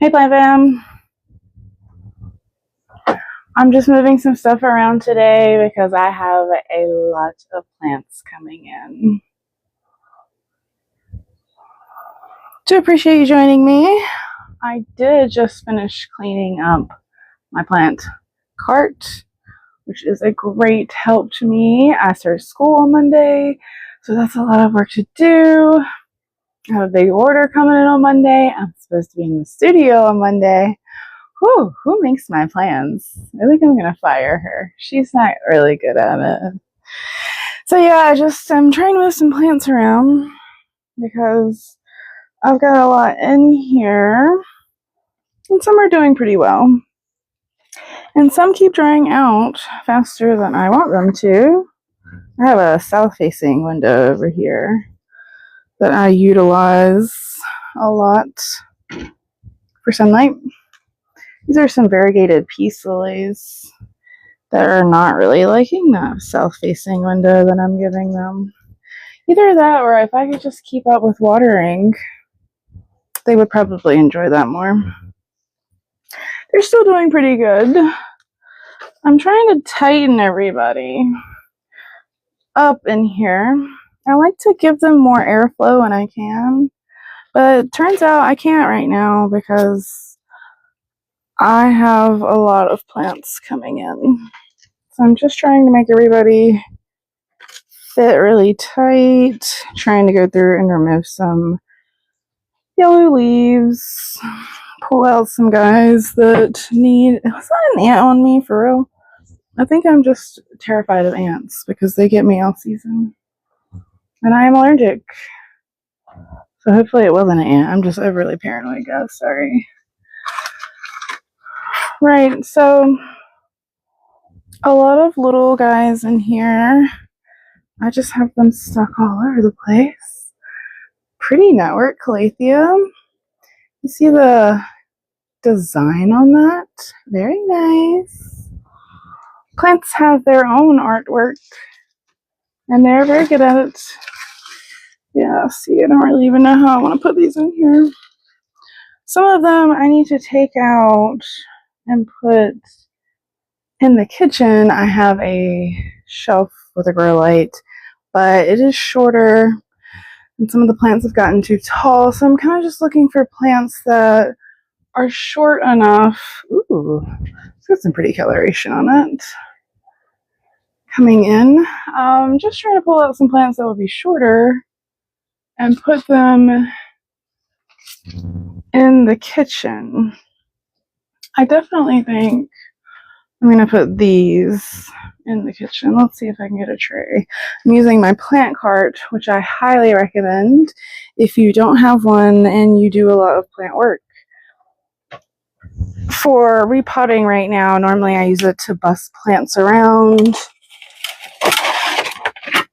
Hey Plant Fam, I'm just moving some stuff around today because I have a lot of plants coming in. To appreciate you joining me, I did just finish cleaning up my plant cart, which is a great help to me. I started school on Monday, so that's a lot of work to do. I have a big order coming in on Monday. I'm supposed to be in the studio on Monday. Who makes my plans? I think I'm gonna fire her. She's not really good at it. So yeah, I'm trying to move some plants around because I've got a lot in here, and some are doing pretty well, and some keep drying out faster than I want them to. I have a south-facing window over here that I utilize a lot for sunlight. These are some variegated peace lilies that are not really liking that south-facing window that I'm giving them. Either that, or if I could just keep up with watering, they would probably enjoy that more. They're still doing pretty good. I'm trying to tighten everybody up in here. I like to give them more airflow when I can, but it turns out I can't right now because I have a lot of plants coming in. So I'm just trying to make everybody fit really tight, trying to go through and remove some yellow leaves, pull out some guys that need... Was that an ant on me for real? I think I'm just terrified of ants because they get me all season. And I am allergic. So hopefully it wasn't an ant. I'm just overly paranoid, guys. Sorry. Right, so a lot of little guys in here. I just have them stuck all over the place. Pretty network calathea. You see the design on that? Very nice. Plants have their own artwork, and they're very good at it. Yeah, see, I don't really even know how I want to put these in here. Some of them I need to take out and put in the kitchen. I have a shelf with a grow light, but it is shorter, and some of the plants have gotten too tall, so I'm kind of just looking for plants that are short enough. Ooh, it's got some pretty coloration on it coming in. Just trying to pull out some plants that will be shorter and put them in the kitchen. I definitely think I'm going to put these in the kitchen. Let's see if I can get a tray. I'm using my plant cart, which I highly recommend if you don't have one and you do a lot of plant work. For repotting right now, normally I use it to bus plants around.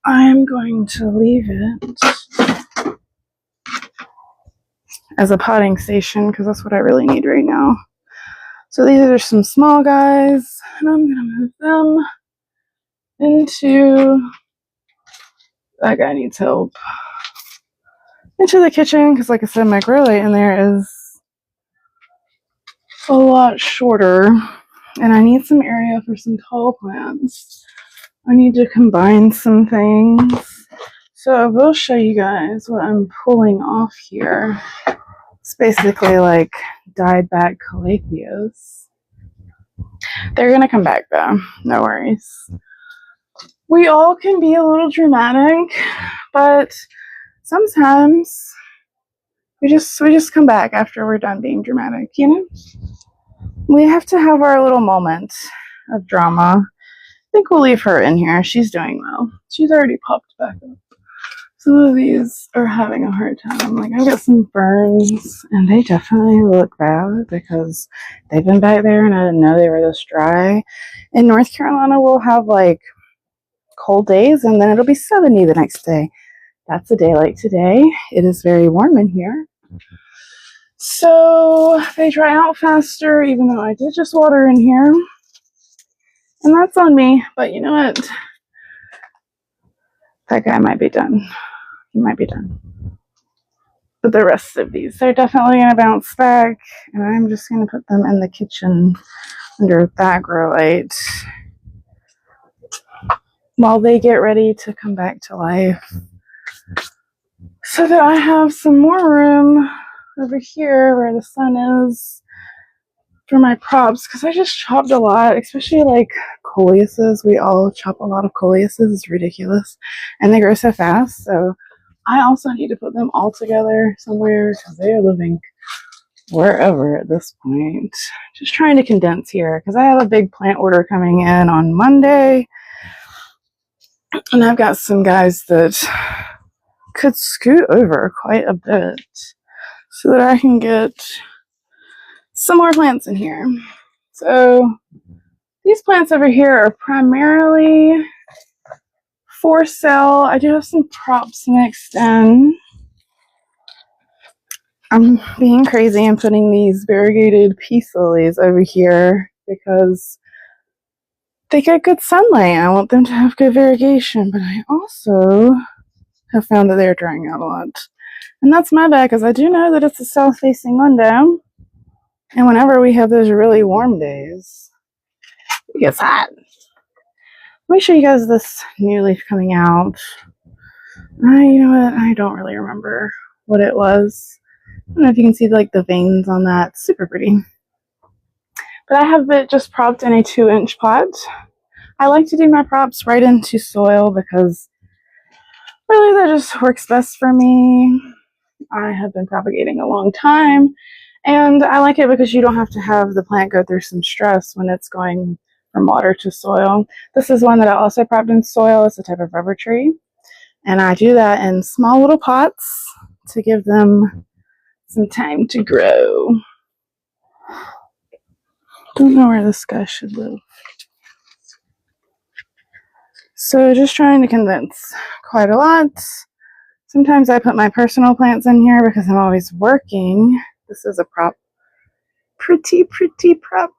I'm going to leave it as a potting station because that's what I really need right now. So these are some small guys, and I'm going to move them into... That guy needs help. Into the kitchen because, like I said, my grow light in there is a lot shorter, and I need some area for some tall plants. I need to combine some things. So I will show you guys what I'm pulling off here. It's basically like dyed back calatheas. They're gonna come back though, no worries. We all can be a little dramatic, but sometimes we just come back after we're done being dramatic, you know? We have to have our little moment of drama. I think we'll leave her in here. She's doing well. She's already popped back up. Some of these are having a hard time. Like, I've got some ferns, and they definitely look bad because they've been back there, and I didn't know they were this dry. In North Carolina, we'll have, like, cold days, and then it'll be 70 the next day. That's a day like today. It is very warm in here. So they dry out faster, even though I did just water in here. And that's on me, but you know what? That guy might be done. He might be done. But the rest of these are definitely going to bounce back, and I'm just going to put them in the kitchen under that grow light while they get ready to come back to life, so that I have some more room over here where the sun is for my props, because I just chopped a lot, especially like coleuses. We all chop a lot of coleuses. It's ridiculous, and they grow so fast. So I also need to put them all together somewhere because they are living wherever at this point. Just trying to condense here because I have a big plant order coming in on Monday, and I've got some guys that could scoot over quite a bit so that I can get some more plants in here. So these plants over here are primarily for sale. I do have some props mixed in. I'm being crazy and putting these variegated peace lilies over here because they get good sunlight. I want them to have good variegation, but I also have found that they're drying out a lot. And that's my bad, because I do know that it's a south-facing window, and whenever we have those really warm days, it gets hot. Let me show you guys this new leaf coming out. You know what? I don't really remember what it was. I don't know if you can see like the veins on that. It's super pretty. But I have it just propped in a 2-inch pot. I like to do my props right into soil because really that just works best for me. I have been propagating a long time, and I like it because you don't have to have the plant go through some stress when it's going from water to soil. This is one that I also propped in soil. It's a type of rubber tree, and I do that in small little pots to give them some time to grow. Don't know where this guy should live. So just trying to condense quite a lot. Sometimes I put my personal plants in here because I'm always working. This is a prop. Pretty prop.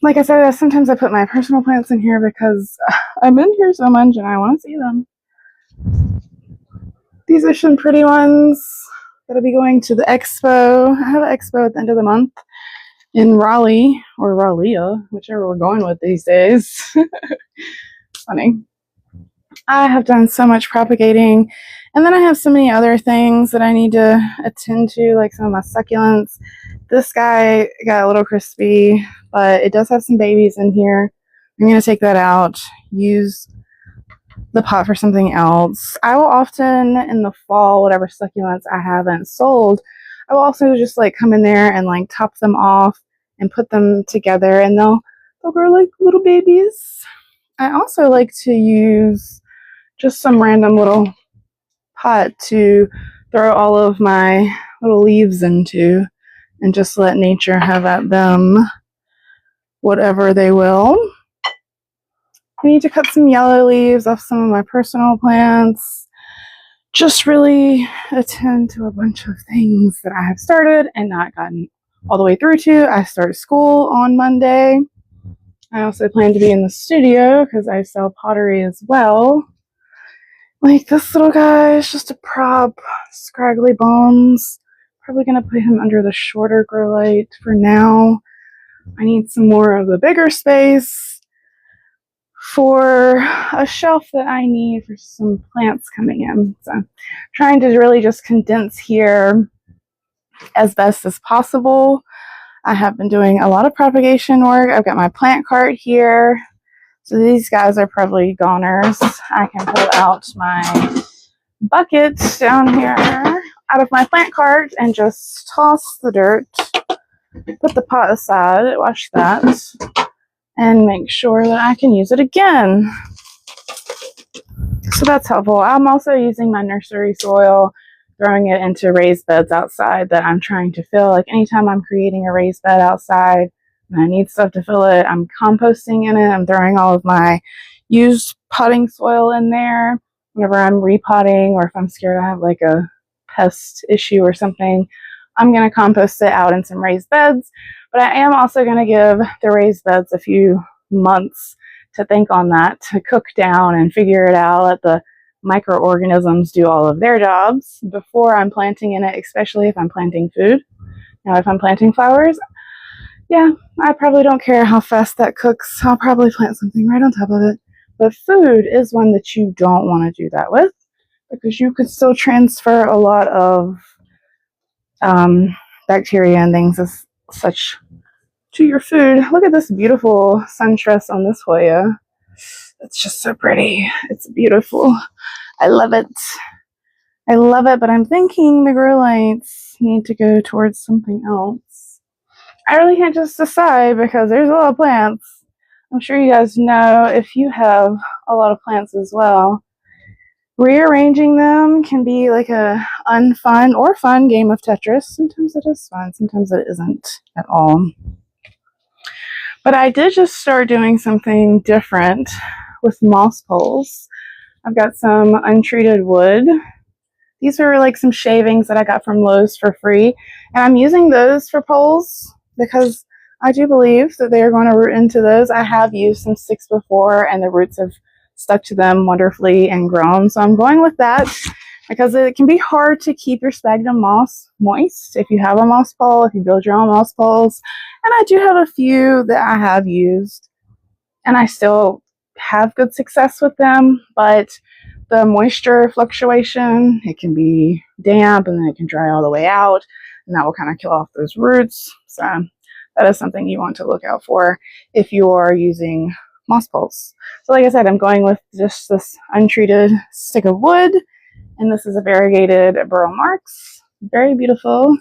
Like I said, sometimes I put my personal plants in here because I'm in here so much and I want to see them. These are some pretty ones that'll be going to the expo. I have an expo at the end of the month in Raleigh, or Raleigh, whichever we're going with these days. Funny. I have done so much propagating, and then I have so many other things that I need to attend to, like some of my succulents. This guy got a little crispy, but it does have some babies in here. I'm going to take that out, use the pot for something else. I will often, in the fall, whatever succulents I haven't sold, I will also just like come in there and like top them off and put them together, and they'll grow like little babies. I also like to use just some random little pot to throw all of my little leaves into and just let nature have at them whatever they will. I need to cut some yellow leaves off some of my personal plants. Just really attend to a bunch of things that I have started and not gotten all the way through to. I started school on Monday. I also plan to be in the studio because I sell pottery as well. Like this little guy is just a prop, scraggly bones. Probably going to put him under the shorter grow light for now. I need some more of the bigger space for a shelf that I need for some plants coming in. So I'm trying to really just condense here as best as possible. I have been doing a lot of propagation work. I've got my plant cart here. So these guys are probably goners. I can pull out my bucket down here out of my plant cart and just toss the dirt, put the pot aside, wash that, and make sure that I can use it again. So that's helpful. I'm also using my nursery soil, throwing it into raised beds outside that I'm trying to fill. Like anytime I'm creating a raised bed outside and I need stuff to fill it, I'm composting in it. I'm throwing all of my used potting soil in there. Whenever I'm repotting, or if I'm scared I have like a pest issue or something, I'm going to compost it out in some raised beds. But I am also going to give the raised beds a few months to think on that, to cook down and figure it out, let the microorganisms do all of their jobs before I'm planting in it, especially if I'm planting food. Now, if I'm planting flowers, yeah, I probably don't care how fast that cooks. I'll probably plant something right on top of it. But food is one that you don't want to do that with, because you could still transfer a lot of bacteria and things as such to your food. Look at this beautiful suntress on this Hoya. It's just so pretty. It's beautiful. I love it. I love it, but I'm thinking the grow lights need to go towards something else. I really can't just decide because there's a lot of plants. I'm sure you guys know, if you have a lot of plants as well, rearranging them can be like a unfun or fun game of Tetris. Sometimes it is fun, sometimes it isn't at all. But I did just start doing something different with moss poles. I've got some untreated wood. These are like some shavings that I got from Lowe's for free, and I'm using those for poles because I do believe that they are going to root into those. I have used some sticks before and the roots have stuck to them wonderfully and grown, so I'm going with that because it can be hard to keep your sphagnum moss moist if you have a moss pole, if you build your own moss poles. And I do have a few that I have used and I still have good success with them, but the moisture fluctuation, it can be damp and then it can dry all the way out, and that will kind of kill off those roots. So that is something you want to look out for if you are using moss poles. So like I said, I'm going with just this untreated stick of wood, and this is a variegated burl marks. Very beautiful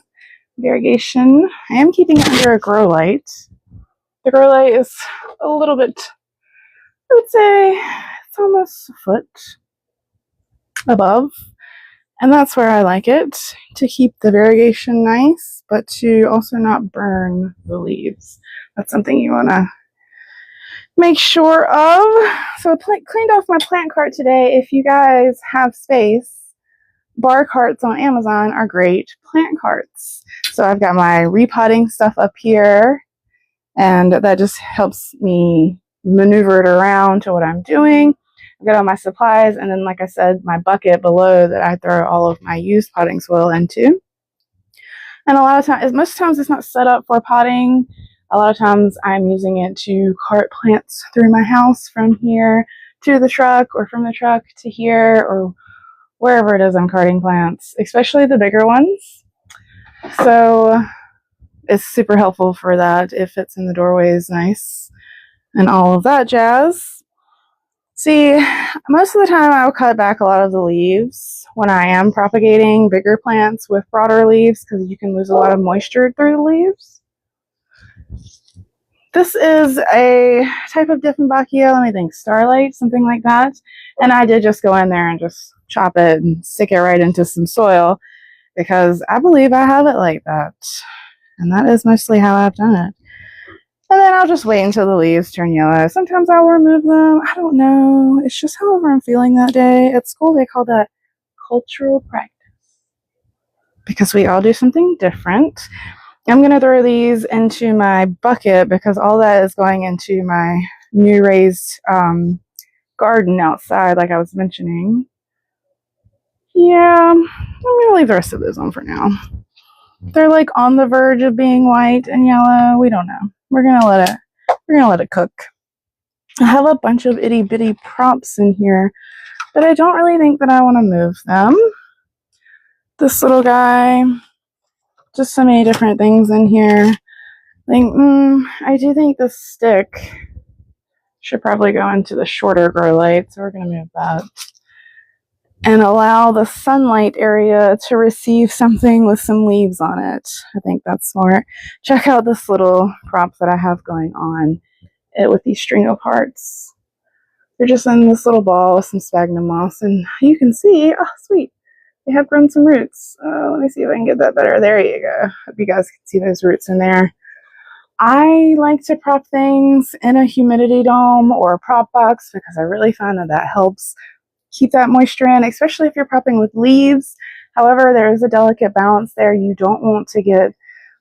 variegation. I am keeping it under a grow light. The grow light is a little bit, I would say it's almost a foot above, and that's where I like it, to keep the variegation nice but to also not burn the leaves. That's something you want to make sure of. So I cleaned off my plant cart today. If you guys have space, bar carts on Amazon are great plant carts. So I've got my repotting stuff up here, and that just helps me maneuver it around to what I'm doing. I've got all my supplies, and then, like I said, my bucket below that I throw all of my used potting soil into. And a lot of times, most times it's not set up for potting. A lot of times I'm using it to cart plants through my house from here to the truck, or from the truck to here, or wherever it is I'm carting plants, especially the bigger ones. So it's super helpful for that. It fits in the doorways nice and all of that jazz. See, most of the time I will cut back a lot of the leaves when I am propagating bigger plants with broader leaves, because you can lose a lot of moisture through the leaves. This is a type of Dieffenbachia, let me think, Starlight, something like that. And I did just go in there and just chop it and stick it right into some soil, because I believe I have it like that. And that is mostly how I've done it. And then I'll just wait until the leaves turn yellow. Sometimes I'll remove them. I don't know. It's just however I'm feeling that day. At school, they call that cultural practice, because we all do something different. I'm going to throw these into my bucket because all that is going into my new raised garden outside, like I was mentioning. Yeah, I'm going to leave the rest of those on for now. They're like on the verge of being white and yellow. We don't know. We're gonna let it cook. I have a bunch of itty bitty props in here, but I don't really think that I want to move them. This little guy, just so many different things in here. I do think this stick should probably go into the shorter grow light, so we're gonna move that and allow the sunlight area to receive something with some leaves on it. I think that's smart. Check out this little prop that I have going on with these string of hearts. They're just in this little ball with some sphagnum moss, and you can see, oh sweet, they have grown some roots. Let me see if I can get that better. There you go. Hope you guys can see those roots in there. I like to prop things in a humidity dome or a prop box because I really find that that helps keep that moisture in, especially if you're propping with leaves. However, there is a delicate balance there. You don't want to get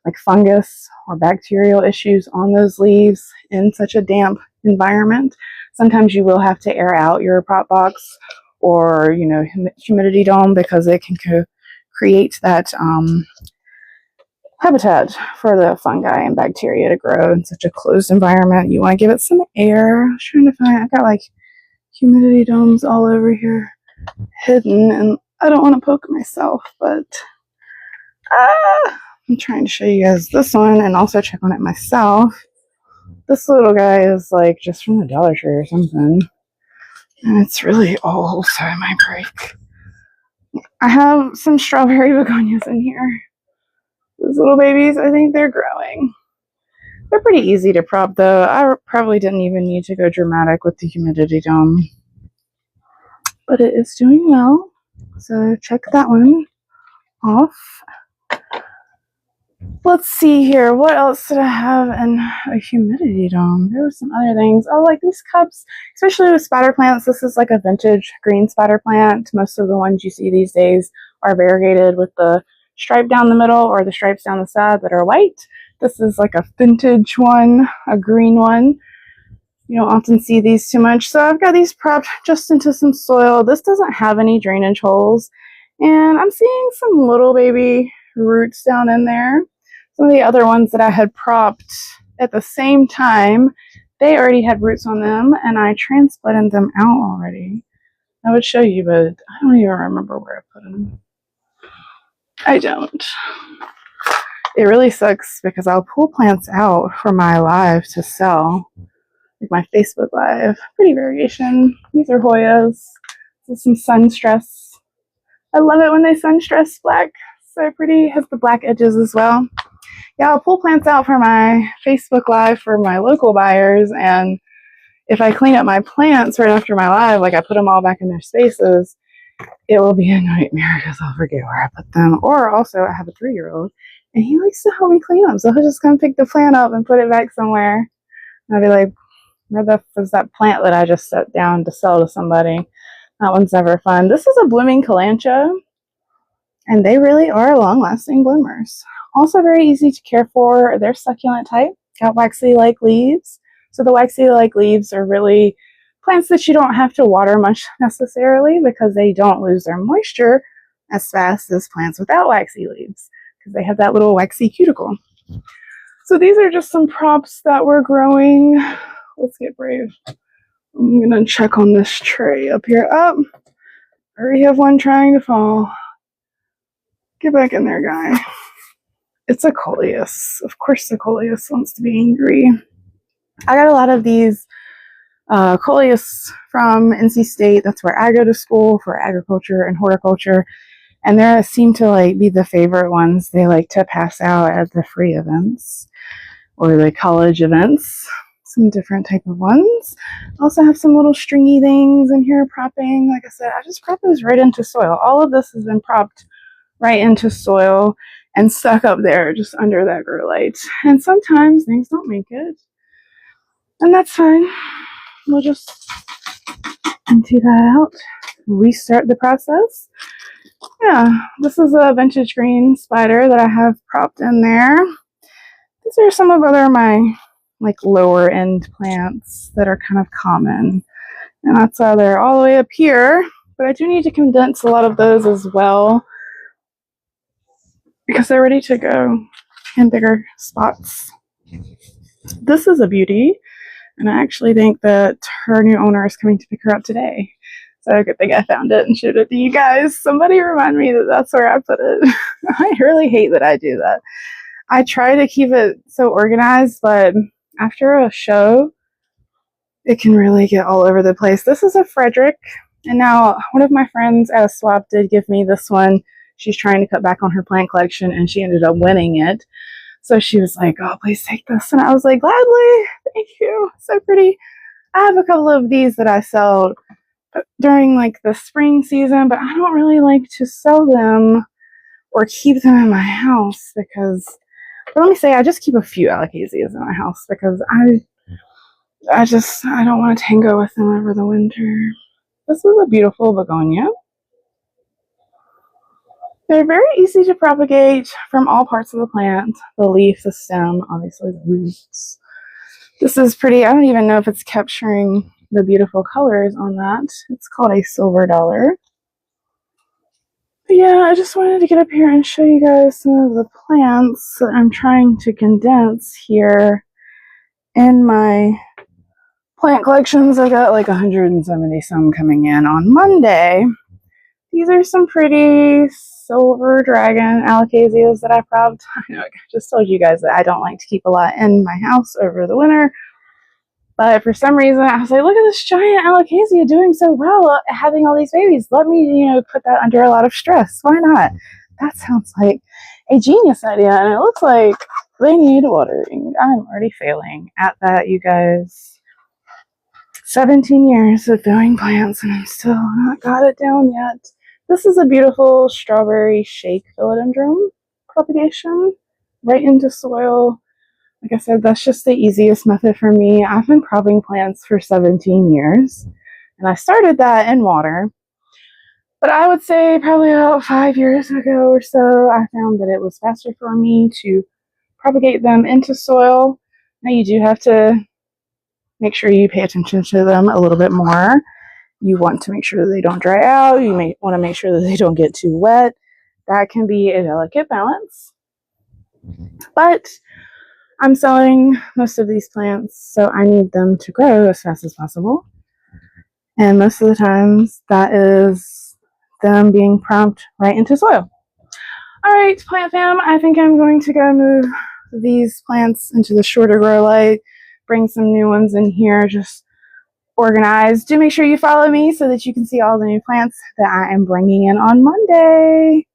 like fungus or bacterial issues on those leaves in such a damp environment. Sometimes you will have to air out your prop box or, you know, humidity dome, because it can create that habitat for the fungi and bacteria to grow in such a closed environment. You want to give it some air. I was trying to find, I got like humidity domes all over here hidden, and I don't want to poke myself, but I'm trying to show you guys this one and also check on it myself. This little guy is like just from the Dollar Tree or something, and it's really old, so it might break. I have some strawberry begonias in here. Those little babies, I think they're growing. They're pretty easy to prop though. I probably didn't even need to go dramatic with the humidity dome, but it is doing well, so check that one off. Let's see here. What else did I have in a humidity dome? There were some other things. Oh, like these cups, especially with spider plants. This is like a vintage green spider plant. Most of the ones you see these days are variegated with the stripe down the middle or the stripes down the side that are white. This is like a vintage one, a green one. You don't often see these too much. So I've got these propped just into some soil. This doesn't have any drainage holes. And I'm seeing some little baby roots down in there. Some of the other ones that I had propped at the same time, they already had roots on them, and I transplanted them out already. I would show you, but I don't even remember where I put them. I don't. It really sucks because I'll pull plants out for my live to sell, like my Facebook Live. Pretty variation. These are Hoyas. This is some sun stress. I love it when they sun stress black. So pretty. Has the black edges as well. Yeah, I'll pull plants out for my Facebook Live for my local buyers, and if I clean up my plants right after my live, like I put them all back in their spaces, it will be a nightmare because I'll forget where I put them. Or also, I have a 3-year-old, and he likes to help me clean them, so he'll just come pick the plant up and put it back somewhere. And I'll be like, where the f is that plant that I just set down to sell to somebody? That one's never fun. This is a blooming kalanchoe, and they really are long-lasting bloomers. Also very easy to care for. They're succulent type, got waxy-like leaves. So the waxy-like leaves are really plants that you don't have to water much necessarily because they don't lose their moisture as fast as plants without waxy leaves because they have that little waxy cuticle. So these are just some props that were growing. Let's get brave. I'm going to check on this tray up here. Oh, I already have one trying to fall. Get back in there, guy. It's a coleus. Of course the coleus wants to be angry. I got a lot of these coleus from NC State. That's where I go to school for agriculture and horticulture. And they seem to like be the favorite ones. They like to pass out at the free events or the college events. Some different type of ones. Also have some little stringy things in here propping. Like I said, I just prop those right into soil. All of this has been propped right into soil and stuck up there just under that grow light. And sometimes things don't make it. And that's fine. We'll just empty that out. Restart the process. Yeah, this is a vintage green spider that I have propped in there. These are some of my like lower end plants that are kind of common. And that's why they're all the way up here. But I do need to condense a lot of those as well, because they're ready to go in bigger spots. This is a beauty, and I actually think that her new owner is coming to pick her up today. So good thing I found it and showed it to you guys. Somebody remind me that that's where I put it. I really hate that I do that. I try to keep it so organized, but after a show, it can really get all over the place. This is a Frederick, and now one of my friends at a swap did give me this one. She's trying to cut back on her plant collection, and she ended up winning it. So she was like, oh, please take this. And I was like, gladly. Thank you. So pretty. I have a couple of these that I sell during like the spring season, but I don't really like to sell them or keep them in my house because, but let me say, I just keep a few alocasias in my house because I don't want to tango with them over the winter. This is a beautiful begonia. They're very easy to propagate from all parts of the plant. The leaf, the stem, obviously the roots. This is pretty. I don't even know if it's capturing the beautiful colors on that. It's called a silver dollar. But yeah, I just wanted to get up here and show you guys some of the plants that I'm trying to condense here in my plant collections. I got like 170 some coming in on Monday. These are some pretty silver dragon alocasias that I probably, I know I just told you guys that I don't like to keep a lot in my house over the winter. But for some reason, I was like, look at this giant alocasia doing so well, having all these babies. Let me, put that under a lot of stress. Why not? That sounds like a genius idea. And it looks like they need watering. I'm already failing at that, you guys. 17 years of doing plants, and I'm still not got it down yet. This is a beautiful strawberry shake philodendron propagation right into soil. Like I said, that's just the easiest method for me. I've been propping plants for 17 years, and I started that in water. But I would say probably about 5 years ago or so, I found that it was faster for me to propagate them into soil. Now you do have to make sure you pay attention to them a little bit more. You want to make sure that they don't dry out. You may want to make sure that they don't get too wet. That can be a delicate balance. But I'm selling most of these plants, so I need them to grow as fast as possible. And most of the times, that is them being propped right into soil. All right, plant fam, I think I'm going to go move these plants into the shorter grow light, bring some new ones in here, just organized. Do make sure you follow me so that you can see all the new plants that I am bringing in on Monday.